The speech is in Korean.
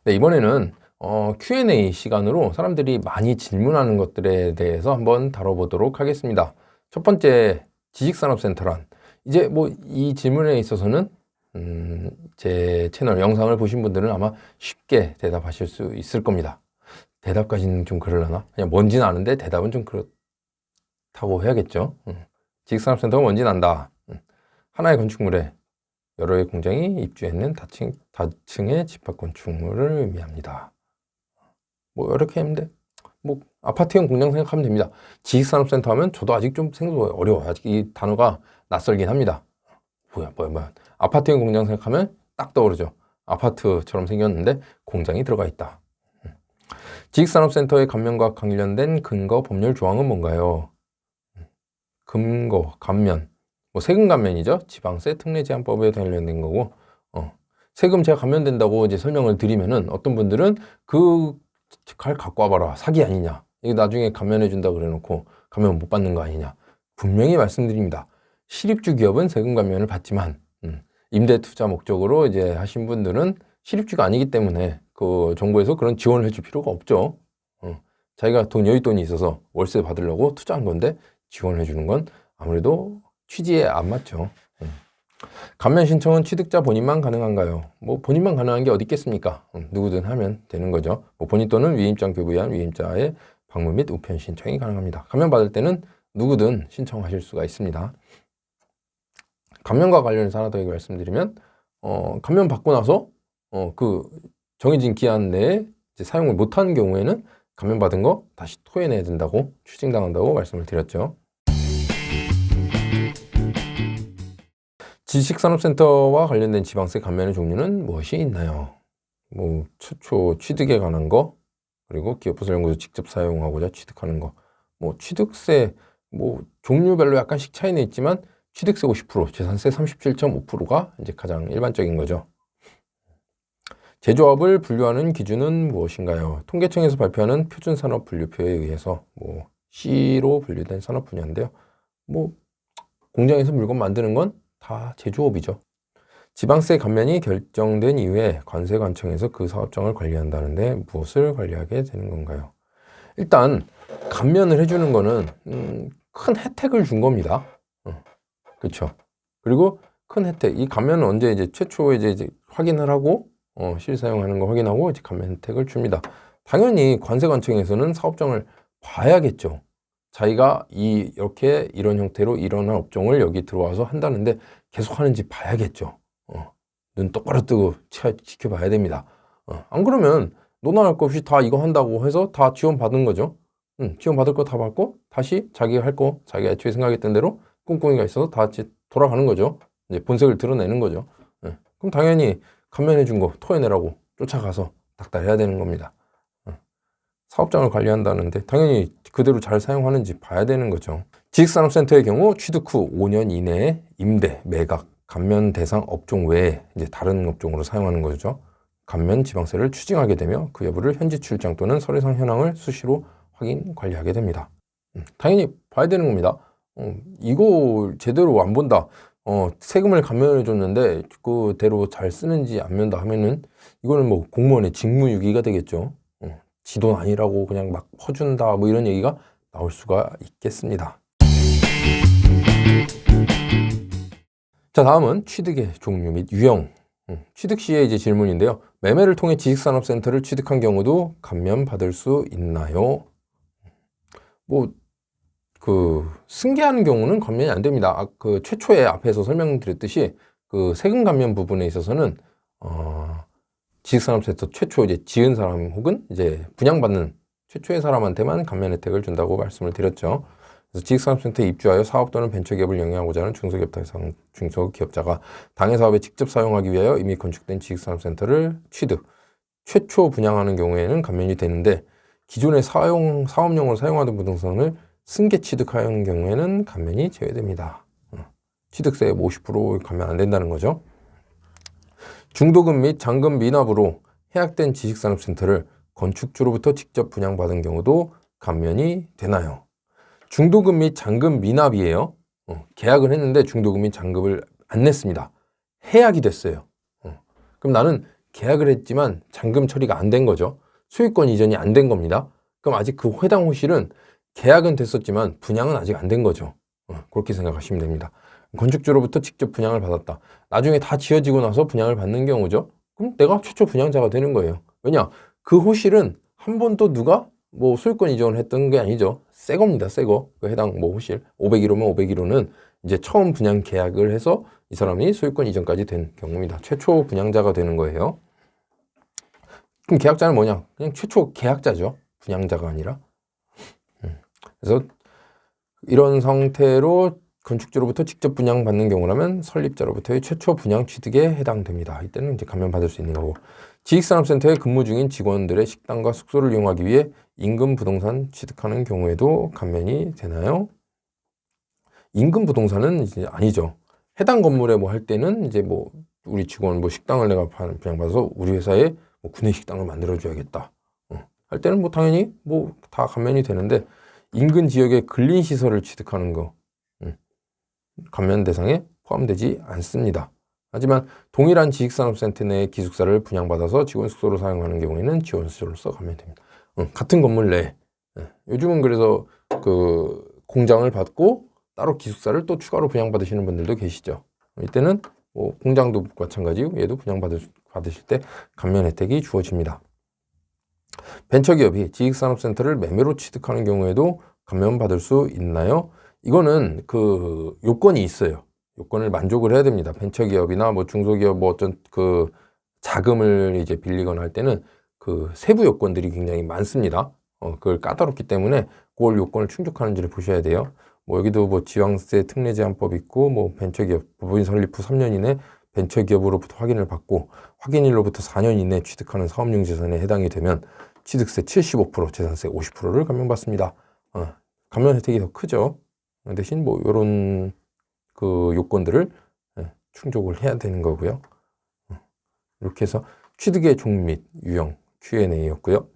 네, 이번에는 Q&A 시간으로 사람들이 많이 질문하는 것들에 대해서 한번 다뤄보도록 하겠습니다. 첫 번째, 지식산업센터란. 이제 뭐 이 질문에 있어서는 제 채널 영상을 보신 분들은 아마 쉽게 대답하실 수 있을 겁니다. 대답까지는 좀 그러려나? 그냥 뭔지는 아는데 대답은 좀 그렇다고 해야겠죠. 지식산업센터가 뭔지는 안다. 하나의 건축물에 여러 개 공장이 입주해 있는 다층의 집합건축물을 의미합니다. 뭐 이렇게 했는데 뭐 아파트형 공장 생각하면 됩니다. 지식산업센터 하면 저도 아직 좀 생각이 어려워요. 아직 이 단어가 낯설긴 합니다. 뭐야. 아파트형 공장 생각하면 딱 떠오르죠. 아파트처럼 생겼는데 공장이 들어가 있다. 지식산업센터의 감면과 관련된 근거 법률 조항은 뭔가요? 근거, 감면. 뭐 세금 감면이죠. 지방세 특례 제한법에 관련된 거고, 세금 제가 감면된다고 이제 설명을 드리면은 어떤 분들은 칼 갖고 와봐라. 사기 아니냐. 이게 나중에 감면해준다 그래놓고 감면 못 받는 거 아니냐. 분명히 말씀드립니다. 실입주 기업은 세금 감면을 받지만, 임대 투자 목적으로 이제 하신 분들은 실입주가 아니기 때문에 그 정부에서 그런 지원을 해줄 필요가 없죠. 자기가 여윳돈이 있어서 월세 받으려고 투자한 건데 지원을 해주는 건 아무래도 취지에 안 맞죠. 감면 신청은 취득자 본인만 가능한가요? 뭐 본인만 가능한 게 어디 있겠습니까? 누구든 하면 되는 거죠. 뭐 본인 또는 위임장 교부위한 위임자의 방문 및 우편 신청이 가능합니다. 감면 받을 때는 누구든 신청하실 수가 있습니다. 감면과 관련해서 하나 더 말씀드리면 감면 받고 나서 그 정해진 기한 내에 이제 사용을 못한 경우에는 감면 받은 거 다시 토해내야 된다고 추징당한다고 말씀을 드렸죠. 지식산업센터와 관련된 지방세 감면의 종류는 무엇이 있나요? 뭐 최초 취득에 관한 거, 그리고 기업부설연구소 직접 사용하고자 취득하는 거. 뭐 취득세 뭐 종류별로 약간씩 차이는 있지만 취득세 50%, 재산세 37.5%가 이제 가장 일반적인 거죠. 제조업을 분류하는 기준은 무엇인가요? 통계청에서 발표하는 표준산업분류표에 의해서 뭐 C로 분류된 산업 분야인데요. 뭐 공장에서 물건 만드는 건 다 제조업이죠. 지방세 감면이 결정된 이후에 관세관청에서 그 사업장을 관리한다는데 무엇을 관리하게 되는 건가요? 일단 감면을 해주는 거는 큰 혜택을 준 겁니다. 그렇죠. 그리고 큰 혜택, 이 감면은 언제 이제 최초에 이제 확인을 하고 실사용하는 거 확인하고 이제 감면 혜택을 줍니다. 당연히 관세관청에서는 사업장을 봐야겠죠. 자기가 이렇게 이런 형태로 이런 업종을 여기 들어와서 한다는데 계속 하는지 봐야겠죠. 눈 똑바로 뜨고 지켜봐야 됩니다. 안 그러면 너나 할 거 없이 다 이거 한다고 해서 다 지원 받은 거죠. 지원 받을 거 다 받고 다시 자기가 할 거, 자기가 애초에 생각했던 대로 꿍꿍이가 있어서 다 돌아가는 거죠. 이제 본색을 드러내는 거죠. 그럼 당연히 감면해 준 거 토해내라고 쫓아가서 닥달해야 되는 겁니다. 사업장을 관리한다는데 당연히 그대로 잘 사용하는지 봐야 되는 거죠. 지식산업센터의 경우 취득 후 5년 이내에 임대, 매각, 감면 대상 업종 외에 이제 다른 업종으로 사용하는 거죠. 감면 지방세를 추징하게 되며 그 여부를 현지 출장 또는 서류상 현황을 수시로 확인 관리하게 됩니다. 당연히 봐야 되는 겁니다. 이거 제대로 안 본다. 세금을 감면해 줬는데 그대로 잘 쓰는지 안 면다 하면은 이거는 뭐 공무원의 직무유기가 되겠죠. 지 돈 아니라고 그냥 막 퍼준다 뭐 이런 얘기가 나올 수가 있겠습니다. 자, 다음은 취득의 종류 및 유형. 취득 시의 이제 질문인데요. 매매를 통해 지식산업센터를 취득한 경우도 감면 받을 수 있나요? 뭐 승계하는 경우는 감면이 안 됩니다. 그 최초에 앞에서 설명드렸듯이 그 세금 감면 부분에 있어서는 지식산업센터 최초 이제 지은 사람 혹은 이제 분양받는 최초의 사람한테만 감면 혜택을 준다고 말씀을 드렸죠. 그래서 지식산업센터에 입주하여 사업 또는 벤처기업을 영위하고자 하는 중소기업자가 당해 사업에 직접 사용하기 위하여 이미 건축된 지식산업센터를 최초 분양하는 경우에는 감면이 되는데 기존의 사업용으로 사용하던 부동산을 승계 취득하는 경우에는 감면이 제외됩니다. 취득세 50% 감면 안 된다는 거죠. 중도금 및 잔금 미납으로 해약된 지식산업센터를 건축주로부터 직접 분양받은 경우도 감면이 되나요? 중도금 및 잔금 미납이에요. 계약을 했는데 중도금 및 잔금을 안 냈습니다. 해약이 됐어요. 그럼 나는 계약을 했지만 잔금 처리가 안 된 거죠. 소유권 이전이 안 된 겁니다. 그럼 아직 그 해당 호실은 계약은 됐었지만 분양은 아직 안 된 거죠. 그렇게 생각하시면 됩니다. 건축주로부터 직접 분양을 받았다. 나중에 다 지어지고 나서 분양을 받는 경우죠. 그럼 내가 최초 분양자가 되는 거예요. 왜냐? 그 호실은 한 번도 누가 뭐 소유권 이전을 했던 게 아니죠. 새 겁니다. 새 거. 그 해당 뭐 호실 501호면 501호는 이제 처음 분양 계약을 해서 이 사람이 소유권 이전까지 된 경우입니다. 최초 분양자가 되는 거예요. 그럼 계약자는 뭐냐? 그냥 최초 계약자죠. 분양자가 아니라. 그래서 이런 상태로 건축주로부터 직접 분양받는 경우라면 설립자로부터의 최초 분양 취득에 해당됩니다. 이때는 이제 감면받을 수 있는 거고. 지식산업센터에 근무 중인 직원들의 식당과 숙소를 이용하기 위해 인근 부동산 취득하는 경우에도 감면이 되나요? 인근 부동산은 이제 아니죠. 해당 건물에 뭐 할 때는 이제 뭐 우리 직원 뭐 식당을 내가 분양받아서 우리 회사에 뭐 구내식당을 만들어줘야겠다. 할 때는 뭐 당연히 뭐 다 감면이 되는데 인근 지역의 근린 시설을 취득하는 거 감면 대상에 포함되지 않습니다. 하지만 동일한 지식산업센터 내의 기숙사를 분양받아서 직원 숙소로 사용하는 경우에는 지원수로서 감면됩니다. 같은 건물 내에 요즘은 그래서 그 공장을 받고 따로 기숙사를 또 추가로 분양받으시는 분들도 계시죠. 이때는 뭐 공장도 마찬가지고 얘도 분양받으실 때 감면 혜택이 주어집니다. 벤처기업이 지식산업센터를 매매로 취득하는 경우에도 감면받을 수 있나요? 이거는 그 요건이 있어요. 요건을 만족을 해야 됩니다. 벤처기업이나 뭐 중소기업 뭐 어떤 그 자금을 이제 빌리거나 할 때는 그 세부 요건들이 굉장히 많습니다. 그걸 까다롭기 때문에 그걸 요건을 충족하는지를 보셔야 돼요. 뭐 여기도 뭐 지방세 특례 제한법 있고 뭐 벤처기업 법인 설립 후 3년 이내 벤처기업으로부터 확인을 받고 확인일로부터 4년 이내 취득하는 사업용 재산에 해당이 되면 취득세 75%, 재산세 50%를 감면받습니다. 감면 혜택이 더 크죠. 대신 뭐 이런 그 요건들을 충족을 해야 되는 거고요. 이렇게 해서 취득의 종류 및 유형 Q&A였고요.